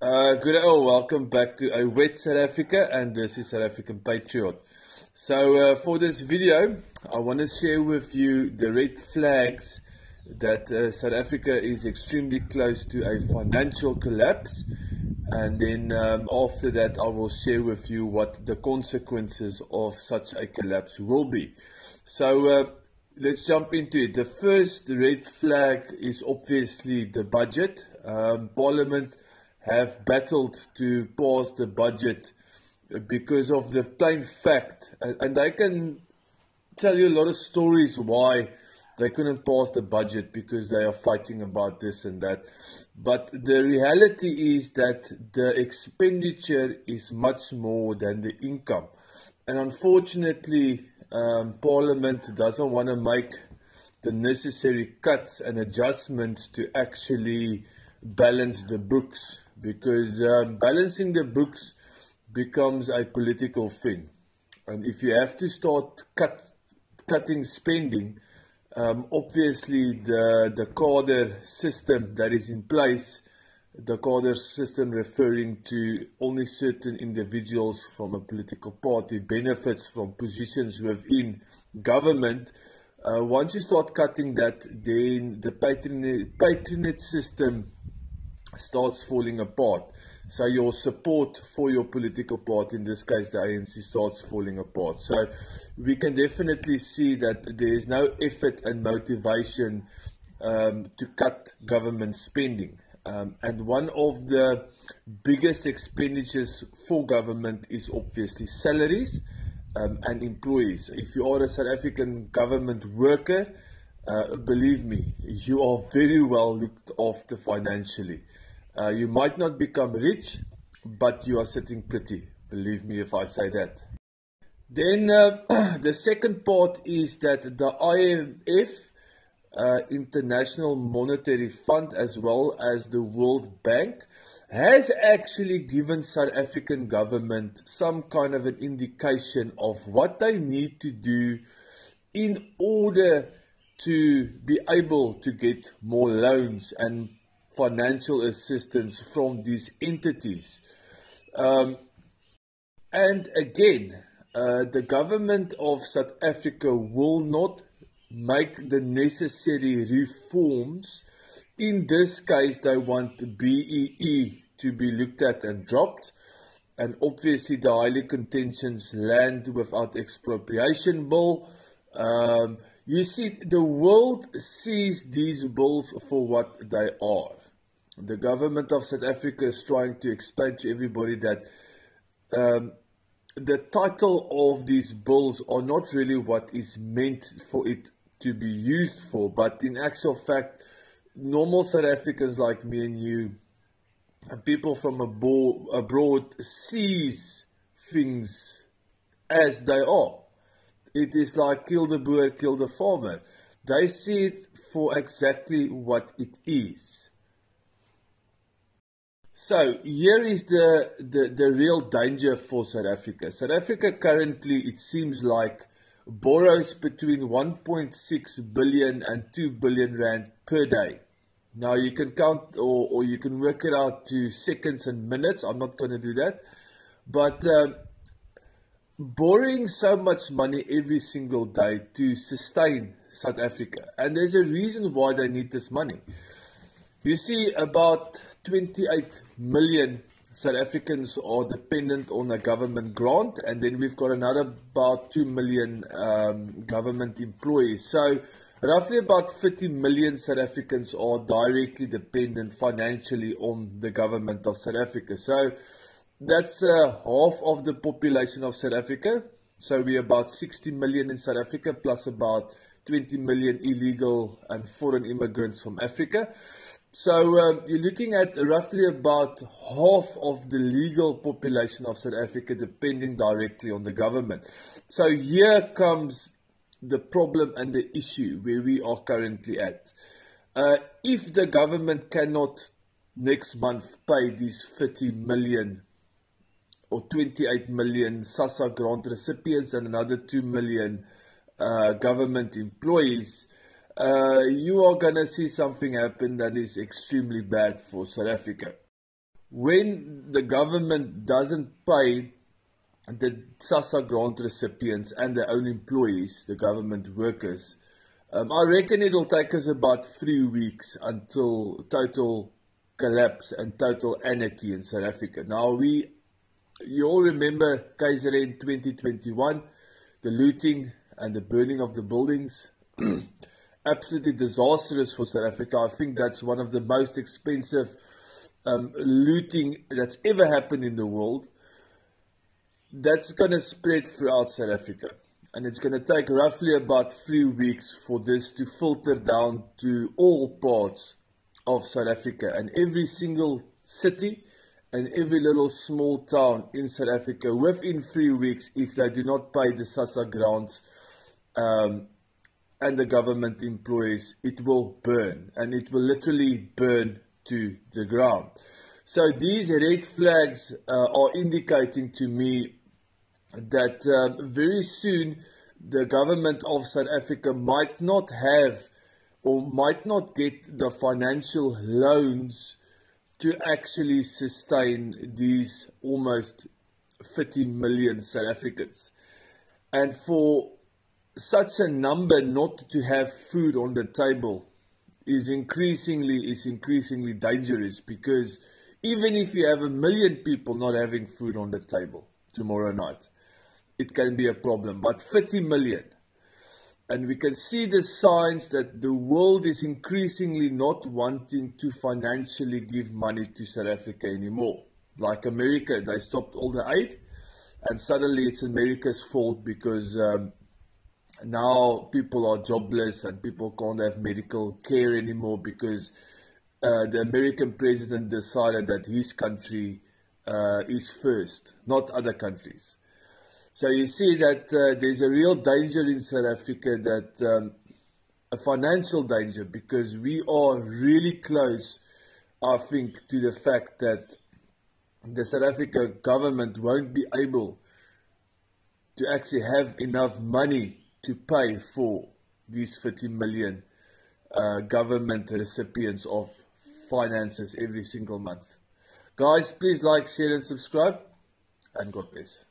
Good day, all. Welcome back to A Wet South Africa, and this is South African Patriot. So, for this video, I want to share with you the red flags that South Africa is extremely close to a financial collapse, and then after that, I will share with you what the consequences of such a collapse will be. So, let's jump into it. The first red flag is obviously the budget. Parliament have battled to pass the budget because of the plain fact, and I can tell you a lot of stories why they couldn't pass the budget, because they are fighting about this and that. But the reality is that the expenditure is much more than the income, and unfortunately Parliament doesn't want to make the necessary cuts and adjustments to actually balance the books, because balancing the books becomes a political thing. And if you have to start cutting spending, obviously the cadre system that is in place, the cadre system referring to only certain individuals from a political party, benefits from positions within government. Once you start cutting that, then the patronage system starts falling apart. So your support for your political party, in this case the ANC, starts falling apart. So we can definitely see that there is no effort and motivation to cut government spending. And one of the biggest expenditures for government is obviously salaries and employees. If you are a South African government worker, believe me, you are very well looked after financially. You might not become rich, but you are sitting pretty. Believe me if I say that. Then the second part is that the IMF, International Monetary Fund, as well as the World Bank, has actually given South African government some kind of an indication of what they need to do in order to be able to get more loans and financial assistance from these entities. And again, the government of South Africa will not make the necessary reforms. In this case, they want BEE to be looked at and dropped, and obviously the highly contentious land without expropriation bill. You see, the world sees these bills for what they are. The government of South Africa is trying to explain to everybody that the title of these bills are not really what is meant for it to be used for, but in actual fact, normal South Africans like me and you, and people from abroad, sees things as they are. It is like kill the boer, kill the farmer. They see it for exactly what it is. So here is the real danger for South Africa. South Africa currently, it seems like, borrows between 1.6 billion and 2 billion rand per day. Now you can count or you can work it out to seconds and minutes. I'm not going to do that. But borrowing so much money every single day to sustain South Africa. And there's a reason why they need this money. You see, about 28 million South Africans are dependent on a government grant, and then we've got another about 2 million government employees. So roughly about 30 million South Africans are directly dependent financially on the government of South Africa. So that's half of the population of South Africa. So we're about 60 million in South Africa, plus about 20 million illegal and foreign immigrants from Africa. So you're looking at roughly about half of the legal population of South Africa depending directly on the government. So here comes the problem and the issue where we are currently at. If the government cannot next month pay these 30 million or 28 million SASSA grant recipients and another 2 million government employees, you are going to see something happen that is extremely bad for South Africa. when the government doesn't pay the SASSA grant recipients and their own employees, the government workers, I reckon it will take us about 3 weeks until total collapse and total anarchy in South Africa. Now, you all remember KZN 2021, the looting and the burning of the buildings. Absolutely disastrous for South Africa. I think that's one of the most expensive looting that's ever happened in the world. That's going to spread throughout South Africa. And it's going to take roughly about 3 weeks for this to filter down to all parts of South Africa. And every single city and every little small town in South Africa, within 3 weeks, if they do not pay the SASSA grants and the government employees, it will burn. And it will literally burn to the ground. So these red flags are indicating to me that very soon the government of South Africa might not have or might not get the financial loans to actually sustain these almost 50 million South Africans. And for such a number not to have food on the table is increasingly dangerous, because even if you have 1 million people not having food on the table tomorrow night, it can be a problem. But 50 million. And we can see the signs that the world is increasingly not wanting to financially give money to South Africa anymore. Like America, they stopped all the aid. And suddenly it's America's fault because now people are jobless and people can't have medical care anymore because the American president decided that his country is first, not other countries. So you see that there's a real danger in South Africa, that a financial danger, because we are really close, I think, to the fact that the South Africa government won't be able to actually have enough money to pay for these 50 million government recipients of finances every single month. Guys, please like, share and subscribe, and God bless.